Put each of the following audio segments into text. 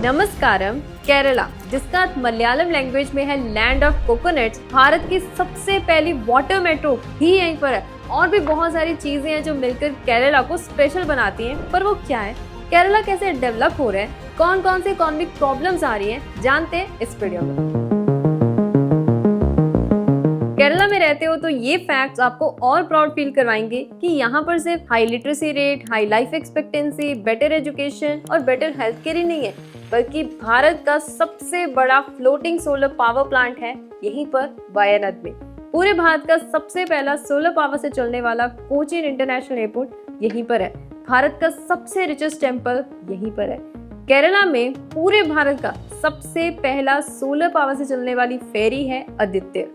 नमस्कारम। केरला, जिसका मलयालम लैंग्वेज में है लैंड ऑफ कोकोनट्स, भारत की सबसे पहली वाटर मेट्रो ही यहीं पर है। और भी बहुत सारी चीजें हैं जो मिलकर केरला को स्पेशल बनाती हैं, पर वो क्या है, केरला कैसे डेवलप हो रहा है, कौन कौन से इकोनॉमिक प्रॉब्लम्स आ रही हैं, जानते हैं इस वीडियो में। केरला में रहते हो तो ये फैक्ट्स आपको और प्राउड फील करवाएंगे कि यहाँ पर सिर्फ high literacy rate, high life expectancy, better education और बेटर हेल्थ केयर ही नहीं है, बल्कि भारत का सबसे बड़ा फ्लोटिंग सोलर पावर प्लांट है यहीं पर वायनाड में। पूरे भारत का सबसे पहला सोलर पावर से चलने वाला कोचीन इंटरनेशनल एयरपोर्ट यहीं पर है। भारत का सबसे रिचेस्ट टेम्पल यहीं पर है। केरला में पूरे भारत का सबसे पहला सोलर पावर से चलने वाली फेरी है आदित्य।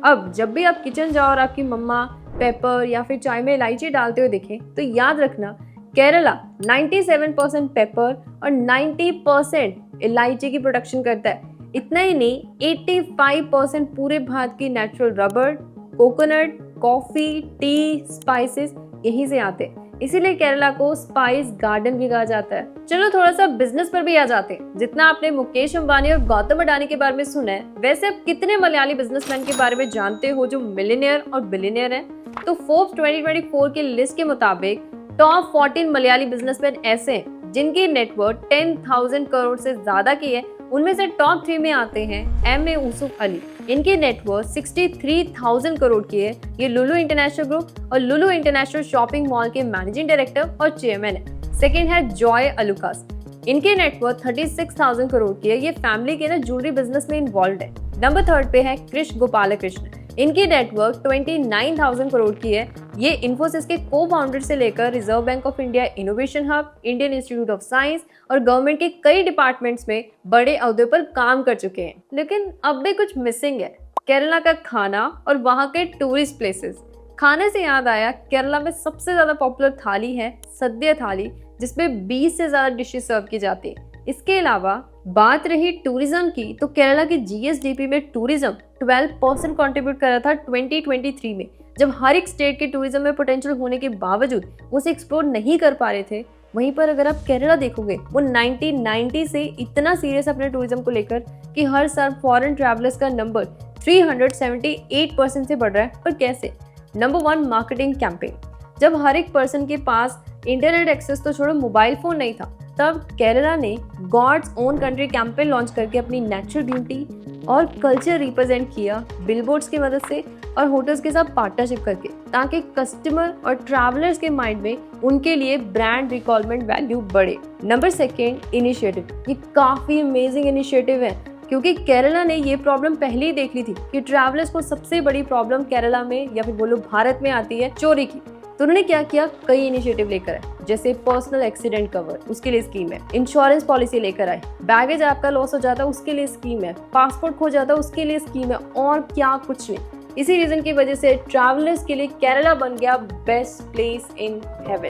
अब जब भी आप किचन जाओ और आपकी मम्मा पेपर या फिर चाय में इलायची डालते हुए दिखे तो याद रखना, केरला 97% पेपर और 90% इलायची की प्रोडक्शन करता है। इतना ही नहीं, 85% पूरे भारत की natural rubber, coconut, coffee, T, spices यहीं से आते हैं। इसीलिए केरला को स्पाइस गार्डन भी कहा जाता है। चलो थोड़ा सा बिजनेस पर भी आ जाते हैं। जितना आपने मुकेश अंबानी और गौतम अडानी के बारे में सुना है, वैसे आप कितने मलयाली बिजनेसमैन के बारे में जानते हो जो मिलियनियर और बिलियनियर हैं? तो फोर्ब्स 2024 की लिस्ट के मुताबिक टॉप 14 मलयाली बिजनेसमैन ऐसे हैं जिनकी नेटवर्थ 10,000 करोड़ से ज्यादा की है। उनमें से टॉप 3 में आते हैं एम.ए. यूसुफ अली। इनकी नेटवर्थ 63,000 करोड़ की है। ये लुलु इंटरनेशनल ग्रुप और लुलु इंटरनेशनल शॉपिंग मॉल के मैनेजिंग डायरेक्टर और चेयरमैन है। सेकंड है जॉय अलुकास। इनकी नेटवर्थ 36,000 करोड़ की है। ये फैमिली के ज्वेलरी बिजनेस में इन्वॉल्व है। नंबर 3 पे है कृष्ण गोपालकृष्ण। इनकी नेटवर्थ 29,000 करोड़ की है। ये इन्फोसिस के को फाउंडर से लेकर reserve bank of India, innovation hub, Indian institute of science और गवर्नमेंट के कई डिपार्टमेंट्स में बड़े अहदे पर काम कर चुके हैं। लेकिन अब भी कुछ मिसिंग है, केरला का खाना और वहाँ के टूरिस्ट प्लेसेस। खाने से याद आया, केरला में सबसे ज्यादा पॉपुलर थाली है सद्य थाली, जिसमें 20 से ज्यादा डिशेस सर्व की जाती है। इसके अलावा बात रही टूरिज्म की, तो केरला की जीएसडीपी में टूरिज्म 12% कंट्रीब्यूट कर रहा था 2023 में। जब हर एक स्टेट के टूरिज्म में पोटेंशियल होने के बावजूद वो उसे एक्सप्लोर नहीं कर पा रहे थे, वहीं पर अगर आप केरला देखोगे, वो 1990 से इतना सीरियस अपने टूरिज्म को लेकर कि हर साल फॉरेन ट्रैवलर्स का नंबर 378% से बढ़ रहा है। पर कैसे? Number 1, marketing campaign. जब हर एक पर्सन के पास इंटरनेट एक्सेस तो छोड़ो, मोबाइल फोन नहीं था, तब केरला ने God's own country campaign launch करके अपनी नेचुरल ब्यूटी और कल्चर रिप्रेजेंट किया बिलबोर्ड्स की मदद से और होटल्स के साथ पार्टनरशिप करके, ताकि कस्टमर और ट्रैवलर्स के माइंड में उनके लिए ब्रांड रिकॉलमेंट वैल्यू बढ़े। Number 2, initiative. ये काफी अमेजिंग इनिशिएटिव है, क्योंकि केरला ने ये प्रॉब्लम पहले ही देख ली थी कि ट्रैवलर्स को सबसे बड़ी प्रॉब्लम केरला में या फिर बोलो भारत में आती है चोरी की। तो उन्होंने क्या किया, कई इनिशिएटिव लेकर आए, जैसे पर्सनल एक्सीडेंट कवर, उसके लिए स्कीम है। इंश्योरेंस पॉलिसी लेकर आए। बैगेज आपका लॉस हो जाता है, उसके लिए स्कीम है। पासपोर्ट खो जाता है, उसके लिए स्कीम है। और क्या कुछ नहीं। इसी रीजन की वजह से ट्रैवलर्स के लिए केरला बन गया बेस्ट प्लेस इन हेवन।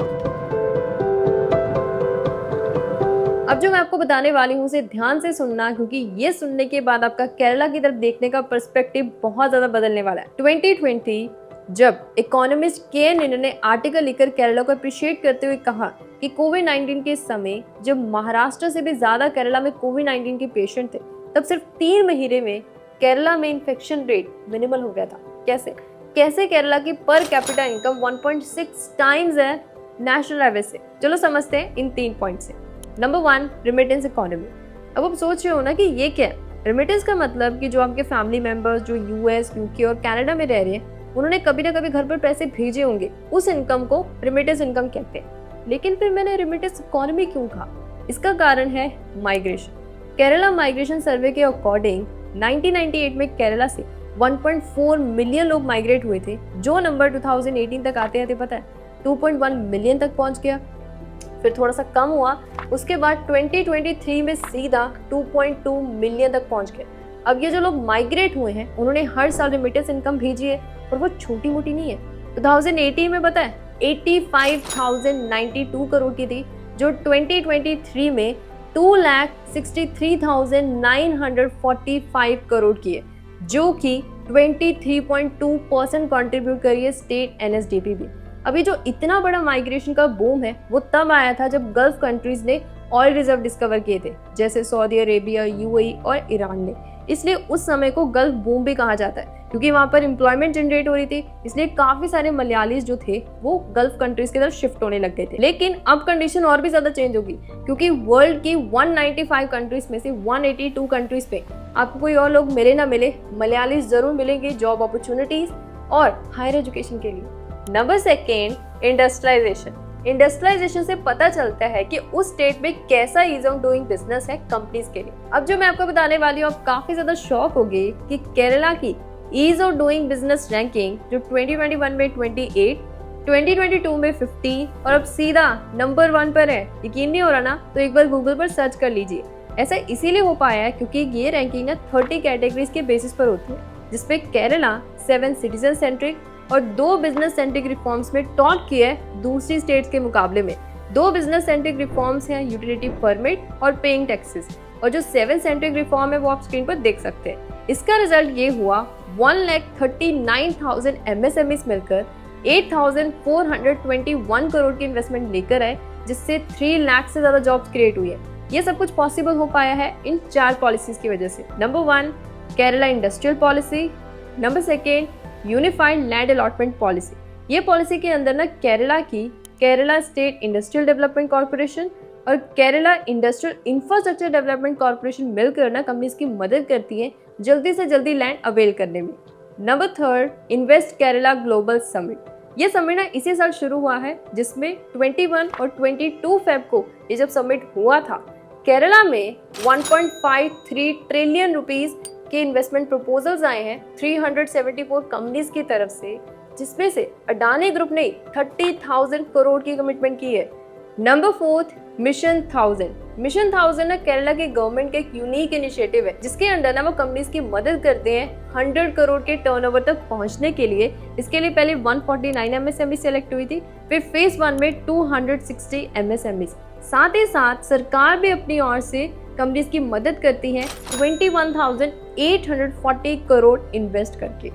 अब जो मैं आपको बताने वाली हूँ उसे ध्यान से सुनना, क्योंकि ये सुनने के बाद आपका केरला की तरफ देखने का पर्सपेक्टिव बहुत ज्यादा बदलने वाला है। 2020 जब इकोनॉमिस्ट के.एन. ने आर्टिकल लिखकर केरला को अप्रिशिएट करते हुए कहा कि कोविड-19 के समय जब महाराष्ट्र से भी ज्यादा केरला में कोविड-19 के पेशेंट थे, तब सिर्फ 3 महीने में केरला में इन्फेक्शन रेट मिनिमल हो गया था। कैसे केरला की पर कैपिटा इनकम 1.6 टाइम्स है नेशनल एवरेज से। चलो समझते हैं इन 3 पॉइंट से। Number 1, remittance economy. अब आप सोच रहे हो ना कि ये क्या है। रिमिटेंस का मतलब कि जो आपके फैमिली मेंबर्स जो यूएस, यूके और कनाडा में रह रहे हैं, उन्होंने कभी ना कभी घर पर पैसे भेजे होंगे, उस इनकम को रिमिटेंस इनकम कहते हैं। लेकिन फिर मैंने रिमिटेंस इकोनॉमी क्यों कहा? इसका कारण है माइग्रेशन। केरला माइग्रेशन सर्वे के अकॉर्डिंग 1998 में केरला से 1.4 मिलियन लोग माइग्रेट हुए थे, जो नंबर 2018 तक आते आते पता है 2.1 मिलियन तक पहुंच गया। फिर थोड़ा सा कम हुआ, उसके बाद 2023 में सीधा 2.2 मिलियन तक पहुंच गया। अब ये जो लोग माइग्रेट हुए हैं, उन्होंने हर साल रिमिटेंस इनकम भेजी है, और वो छोटी मोटी नहीं है। 2018 में पता है 85,092 करोड़ की थी, जो 2023 में 2,63,945 करोड़ की है, जो कि 23.2% कंट्रीब्यूट करी है स्टेट एनएसडीपी भी। अभी जो इतना बड़ा माइग्रेशन का बूम है, वो तब आया था जब गल्फ कंट्रीज ने ऑयल रिजर्व डिस्कवर किए थे, जैसे सऊदी अरेबिया, यूएई और ईरान ने। इसलिए उस समय को गल्फ बूम भी कहा जाता है, क्योंकि वहां पर एम्प्लॉयमेंट जनरेट हो रही थी। इसलिए काफी सारे मलयालीज जो थे वो गल्फ कंट्रीज की तरफ शिफ्ट होने लग गए थे। लेकिन अब कंडीशन और भी ज्यादा चेंज होगी, क्योंकि वर्ल्ड की 195 कंट्रीज में से 182 कंट्रीज पे आपको कोई और लोग मिले ना मिले, मलयालीज जरूर मिलेंगे जॉब अपॉर्चुनिटीज और हायर एजुकेशन के लिए। Number second, industrialisation. इंडस्ट्रियलाइजेशन से पता चलता है कि उस स्टेट में कैसा ईज ऑफ डूइंग बिजनेस है कंपनीज के लिए। अब जो मैं आपको बताने वाली हूँ, आप काफी ज्यादा शॉक होगी कि केरला की ease of doing business ranking जो 2021 में 28, 2022 में 15 और अब सीधा नंबर 1 पर है। यकीन नहीं हो रहा ना? तो एक बार गूगल पर सर्च कर लीजिए। ऐसा इसीलिए हो पाया है क्योंकि ये रैंकिंग ना 30 कैटेगरीज के बेसिस पर होती है, जिसपे केरला 7 सिटीजन सेंट्रिक और 2 बिजनेस सेंट्रिक रिफॉर्म्स में टॉप किया है दूसरी स्टेट्स के मुकाबले में। 2 बिजनेस सेंट्रिक रिफॉर्म्स हैं यूटिलिटी परमिट और पेइंग टैक्सेस, और जो 7 सेंट्रिक रिफॉर्म है वो आप स्क्रीन पर देख सकते हैं। इसका रिजल्ट ये हुआ 1,39,000 MSMEs मिलकर 8,421 करोड़ की इन्वेस्टमेंट लेकर आए, जिससे 3 लाख से ज्यादा जॉब्स क्रिएट हुई है। ये सब कुछ पॉसिबल हो पाया है इन 4 पॉलिसीज की वजह से। Number 1, Kerala industrial policy. Number second, unified land allotment policy. ये पॉलिसी के अंदर ना Kerala state industrial development corporation और Kerala industrial infrastructure development corporation मिलकर ना कंपनीज की मदद करती है जल्दी से जल्दी लैंड अवेल करने में। Number third, invest Kerala global summit. ये समिट ना इसी साल शुरू हुआ है, जिसमें 21 और 22 फेब को ये जब समिट हुआ था, केरला में 1.53 ट्रिलियन रुपीस के इन्वेस्टमेंट प्रपोजल्स आए हैं 374 कंपनीज की तरफ से, जिसमें से अडानी ग्रुप ने 30,000 करोड़ की कमिटमेंट की है। Number fourth, mission 1000। मिशन 1000 ना केरला की गवर्नमेंट का एक यूनिक इनिशिएटिव है, जिसके अंडर ना वो कंपनीज की मदद करते हैं 100 करोड़ के टर्नओवर तक पहुंचने के लिए। इसके लिए पहले 149 MSME सेलेक्ट हुई थी, फिर फेज 1 में 260 MSMEs। साथ ही साथ सरकार भी अपनी ओर से कंपनीज की मदद करती है 21,840 करोड़ इन्वेस्ट करके।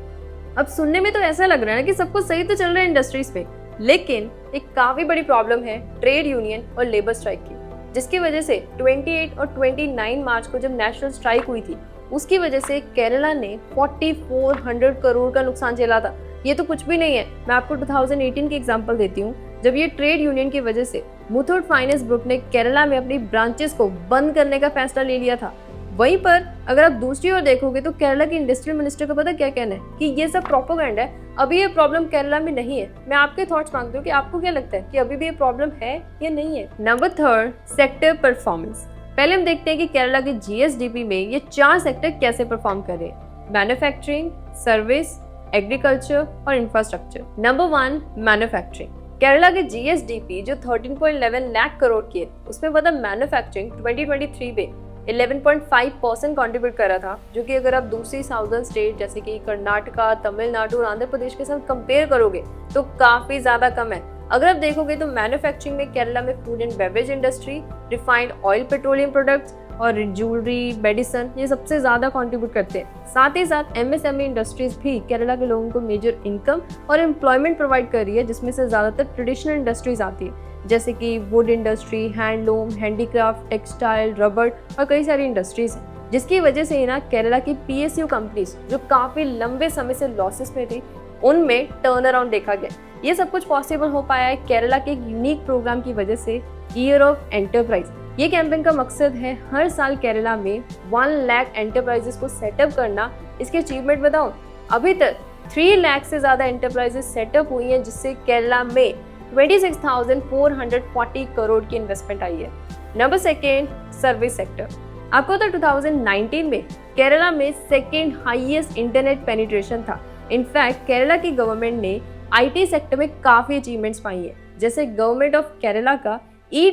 अब सुनने में तो ऐसा लग रहा है ना कि सब कुछ सही तो चल रहा है इंडस्ट्रीज पे, लेकिन एक काफी बड़ी प्रॉब्लम है ट्रेड यूनियन और लेबर स्ट्राइक की, जिसकी वजह से 28 और 29 मार्च को जब नेशनल स्ट्राइक हुई थी, उसकी वजह से केरला ने 4400 करोड़ का नुकसान झेला था। ये तो कुछ भी नहीं है। मैं आपको 2018 की एग्जांपल देती हूँ, जब ये ट्रेड यूनियन की वजह से मुथूट फाइनेंस ग्रुप ने केरला में अपनी ब्रांचेस को बंद करने का फैसला ले लिया था। वहीं पर अगर आप दूसरी ओर देखोगे तो केरला के इंडस्ट्रियल मिनिस्टर का पता क्या कहना है कि ये सब प्रोपेगेंडा है, अभी ये प्रॉब्लम केरला में नहीं है। मैं आपके थॉट्स मांगती हूँ कि आपको क्या लगता है कि अभी भी ये प्रॉब्लम है या नहीं है। Number third, sector performance. पहले हम देखते हैं कि केरला के GSDP में ये 4 सेक्टर कैसे परफॉर्म कर रहे हैं: मैन्युफैक्चरिंग, सर्विस, एग्रीकल्चर और इंफ्रास्ट्रक्चर। Number 1, manufacturing. केरला के GSDP जो 13.11 लाख करोड़ की है, उसमें पता मैन्युफैक्चरिंग 2023 में 11.5% कंट्रीब्यूट कर रहा था, जो कि अगर आप दूसरी साउदर्न स्टेट जैसे कि कर्नाटका, तमिलनाडु और आंध्र प्रदेश के साथ कंपेयर करोगे तो काफी ज्यादा कम है। अगर आप देखोगे तो मैन्युफैक्चरिंग में केरला में food and beverage industry, refined oil, petroleum products और ज्वेलरी, मेडिसिन, ये सबसे ज्यादा कंट्रीब्यूट करते हैं। साथ ही साथ MSME इंडस्ट्रीज भी केरला के लोगों को मेजर इनकम और एम्प्लॉयमेंट प्रोवाइड कर रही है, जिसमें से ज्यादातर ट्रेडिशनल इंडस्ट्रीज आती है, जैसे कि would industry, handloom, handicraft, textile, rubber और कई सारी इंडस्ट्रीज हैं, जिसकी वजह से ना केरला की PSU कंपनीज जो काफी लंबे समय से लॉसेस में थी, उनमें टर्न अराउंड देखा गया। ये सब कुछ पॉसिबल हो पाया है केरला के एक यूनिक प्रोग्राम की वजह से, ईयर ऑफ एंटरप्राइज। ये कैंपेन का मकसद है हर साल केरला में 1 लाख एंटरप्राइजेस को सेटअप करना। इसके अचीवमेंट बताऊं, अभी तक 3 लाख से ज्यादा एंटरप्राइजेस सेटअप हुई हैं, जिससे केरला में 26,440 करोड़ की इन्वेस्टमेंट आई है। Number second, service sector. आपको तो 2019 में केरला में सेकेंड हाईएस्ट इंटरनेट पेनिट्रेशन था। इनफैक्ट केरला की गवर्नमेंट ने IT सेक्टर में काफी अचीवमेंट्स पाई है, जैसे गवर्नमेंट ऑफ केरला का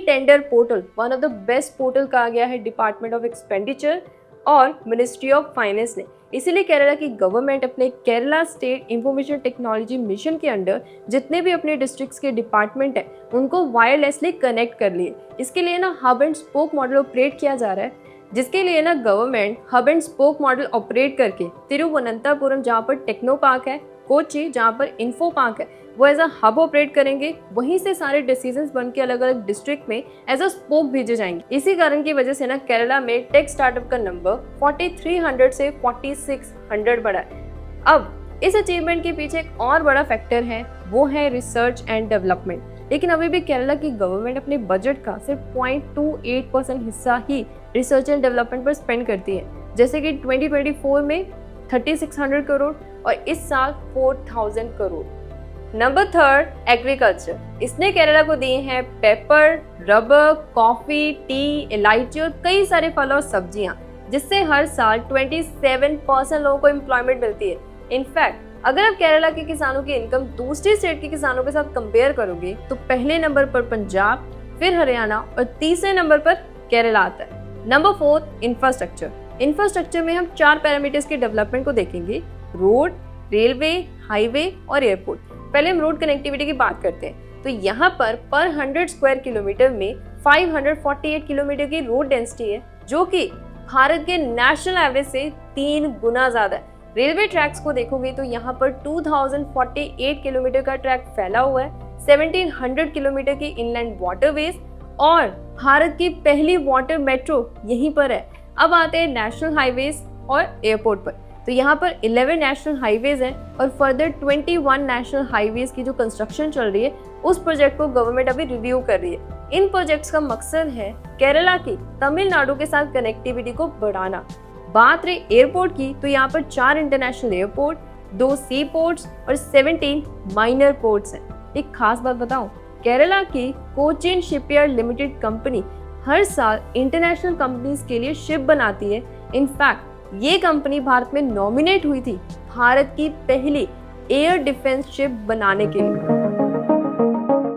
tender portal one of the best portal कहा गया है डिपार्टमेंट ऑफ एक्सपेंडिचर और मिनिस्ट्री ऑफ फाइनेंस ने। इसीलिए केरला की गवर्नमेंट अपने Kerala state information technology mission के अंडर जितने भी अपने डिस्ट्रिक्ट्स के डिपार्टमेंट है, उनको वायरलेसली कनेक्ट कर लिए। इसके लिए ना hub and spoke model operate किया जा रहा है, जिसके लिए ना government hub and spoke model operate करके तिरुवनंतपुरम जहाँ पर टेक्नो पार्क है, कोची जहाँ पर इन्फो पार्क है, वो एज अ हब ऑपरेट करेंगे, वहीं से सारे डिसीजंस बन के अलग अलग डिस्ट्रिक्ट में एज अ स्पोक भेजे जाएंगे। इसी कारण की वजह से ना केरला में टेक स्टार्टअप का नंबर 4300 से 4600 बढ़ा है। अब इस अचीवमेंट के पीछे एक और बड़ा फैक्टर है, वो है रिसर्च एंड डेवलपमेंट। लेकिन अभी भी केरला की गवर्नमेंट अपने बजट का सिर्फ 0.28% हिस्सा ही रिसर्च एंड डेवलपमेंट पर स्पेंड करती है, जैसे कि 2024 में 3600 करोड़ और इस साल 4000 करोड़। Number 3 agriculture. इसने केरला को दिए हैं पेपर, रबर, कॉफी, टी, इलायची और कई सारे फल और सब्जियां, जिससे हर साल 27% लोगों को एम्प्लॉयमेंट मिलती है। इनफैक्ट अगर आप केरला के किसानों की इनकम दूसरी स्टेट के किसानों के साथ कंपेयर करोगे तो पहले नंबर पर पंजाब, फिर हरियाणा और तीसरे नंबर पर केरला आता है। Number 4 infrastructure. इंफ्रास्ट्रक्चर में हम 4 पैरामीटर्स के डेवलपमेंट को देखेंगे, रोड, रेलवे, हाईवे और एयरपोर्ट। पहले हम रोड कनेक्टिविटी की बात करते हैं तो यहाँ पर 100 स्क्वायर किलोमीटर में 548 किलोमीटर की रोड डेंसिटी है, जो कि भारत के नेशनल एवरेज से 3 गुना ज्यादा है। रेलवे ट्रैक्स को देखोगे तो यहाँ पर 2048 किलोमीटर का ट्रैक फैला हुआ है, 1700 किलोमीटर की इनलैंड वाटरवेज और भारत की पहली वाटर मेट्रो यहीं पर है। अब आते हैं नेशनल हाईवेज और एयरपोर्ट पर, तो यहाँ पर 11 नेशनल हाईवेज हैं और फर्दर 21 नेशनल हाईवेज की जो कंस्ट्रक्शन चल रही है उस प्रोजेक्ट को गवर्नमेंट अभी रिव्यू कर रही है। इन प्रोजेक्ट्स का मकसद है केरला की तमिलनाडु के साथ कनेक्टिविटी को बढ़ाना। बात रही एयरपोर्ट की तो यहाँ पर 4 इंटरनेशनल एयरपोर्ट, 2 सी पोर्ट्स और 17 माइनर पोर्ट्स हैं। एक खास बात बताऊं, केरला की कोचिन शिपयार्ड लिमिटेड कंपनी हर साल इंटरनेशनल कंपनीज के लिए शिप बनाती है। इनफैक्ट ये कंपनी भारत में नॉमिनेट हुई थी भारत की पहली एयर डिफेंस शिप बनाने के लिए।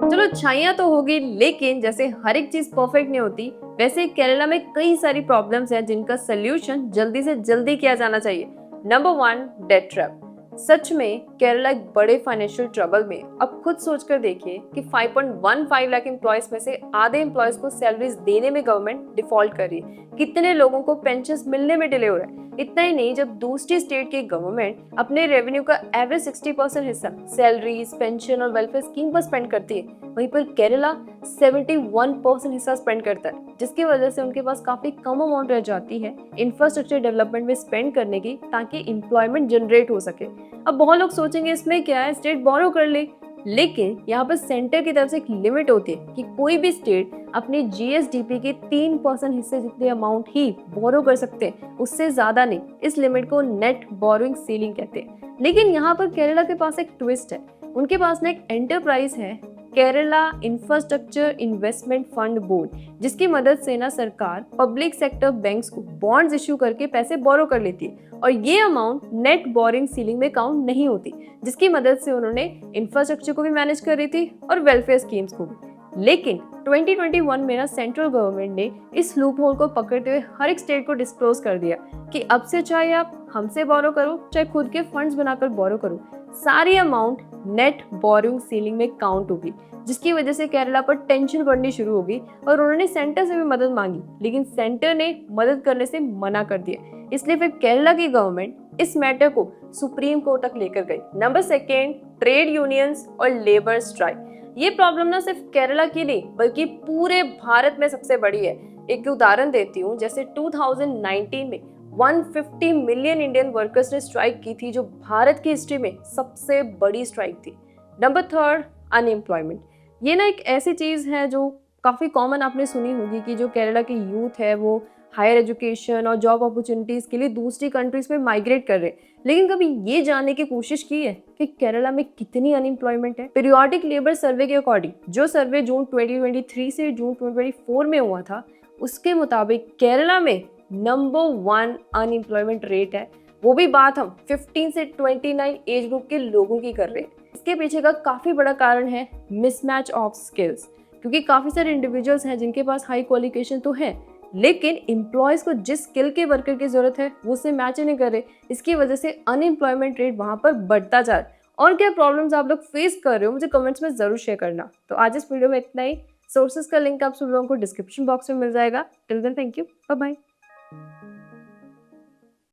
चलो अच्छाइयां तो होगी, लेकिन जैसे हर एक चीज परफेक्ट नहीं होती, वैसे केरला में कई सारी प्रॉब्लम्स हैं जिनका सोल्यूशन जल्दी से जल्दी किया जाना चाहिए। Number 1 debt trap. सच में केरला एक बड़े फाइनेंशियल ट्रबल में। अब खुद सोचकर देखिए कि 5.15 लाख एम्प्लॉयज में से आधे एम्प्लॉयज को सैलरीज देने में गवर्नमेंट डिफॉल्ट कर रही है, कितने लोगों को पेंशन मिलने में डिले हो रहा है। इतना ही नहीं, जब दूसरी स्टेट की गवर्नमेंट अपने रेवेन्यू का एवरेज 60% हिस्सा सैलरीज, पेंशन और वेलफेयर स्कीम पर स्पेंड करती है, वहीं पर केरला 71% हिस्सा स्पेंड करता है, जिसकी वजह से उनके पास काफी कम अमाउंट रह जाती है इंफ्रास्ट्रक्चर डेवलपमेंट में स्पेंड करने की, ताकि एम्प्लॉयमेंट जनरेट हो सके। अब बहुत लोग सोचेंगे इसमें क्या है, स्टेट बोरो कर ले, लेकिन यहाँ पर सेंटर की तरफ से एक लिमिट होती है कि कोई भी स्टेट अपनी जीएसडीपी के 3% हिस्से जितने अमाउंट ही बोरो कर सकते हैं, उससे ज्यादा नहीं। इस लिमिट को नेट बोरोइंग सीलिंग कहते हैं। लेकिन यहाँ पर केरला के पास एक ट्विस्ट है, उनके पास ना एक एंटरप्राइज है, Kerala infrastructure investment fund board, जिसकी मदद से ना सरकार पब्लिक सेक्टर बैंक्स को बॉन्ड्स इश्यू करके पैसे बोरो कर लेती है और ये अमाउंट नेट बोरिंग सीलिंग में काउंट नहीं होती, जिसकी मदद से उन्होंने इंफ्रास्ट्रक्चर को भी मैनेज कर रही थी और वेलफेयर स्कीम्स को भी। लेकिन 2021 में ना सेंट्रल गवर्नमेंट ने इस लूप होल को पकड़ते हुए हर एक स्टेट को डिस्क्लोज कर दिया कि अब से चाहे आप हमसे बोरो करो, चाहे खुद के फंड्स बनाकर बोरो करो, सारी अमाउंट नेट बोरिंग सीलिंग में काउंट होगी, जिसकी वजह से केरला पर टेंशन बढ़नी शुरू होगी और उन्होंने सेंटर से भी मदद मांगी, लेकिन सेंटर ने मदद करने से मना कर दिया। इसलिए फिर केरला की गवर्नमेंट इस मैटर को सुप्रीम कोर्ट तक लेकर गई। नंबर 2 ट्रेड यूनियंस और लेबर स्ट्राइक। ये प्रॉब्लम ना सिर्फ केरला की नहीं बल्कि पूरे भारत में सबसे बड़ी है। एक उदाहरण देती हूँ, जैसे 2019 में 150 मिलियन इंडियन वर्कर्स ने स्ट्राइक की थी, जो भारत की हिस्ट्री में सबसे बड़ी स्ट्राइक थी। Number 3 unemployment. ये ना एक ऐसी चीज है जो काफी कॉमन आपने सुनी होगी कि जो केरला की यूथ है वो हायर एजुकेशन और जॉब अपॉर्चुनिटीज के लिए दूसरी कंट्रीज में माइग्रेट कर रहे हैं। लेकिन कभी ये जानने की कोशिश की है कि केरला में कितनी अनएम्प्लॉयमेंट है? पीरियोडिक लेबर सर्वे के अकॉर्डिंग, जो सर्वे जून 2023 से जून 2024 में हुआ था, उसके मुताबिक केरला में नंबर 1 अनएम्प्लॉयमेंट रेट है। वो भी बात हम 15 से 29 एज ग्रुप के लोगों की कर रहे हैं। इसके पीछे का काफी बड़ा कारण है मिसमैच ऑफ स्किल्स, क्योंकि काफी सारे इंडिविजुअल्स हैं जिनके पास हाई क्वालिफिकेशन तो है, लेकिन एम्प्लॉयज को जिस स्किल के वर्कर की जरूरत है वो उससे मैच नहीं कर रहे। इसकी वजह से अनएम्प्लॉयमेंट रेट वहां पर बढ़ता जा रहा है। और क्या प्रॉब्लम्स आप लोग फेस कर रहे हो, मुझे कमेंट्स में जरूर शेयर करना। तो आज इस वीडियो में इतना ही। सोर्सेज का लिंक आप सब लोगों को डिस्क्रिप्शन बॉक्स में मिल जाएगा। Till then thank you, bye bye.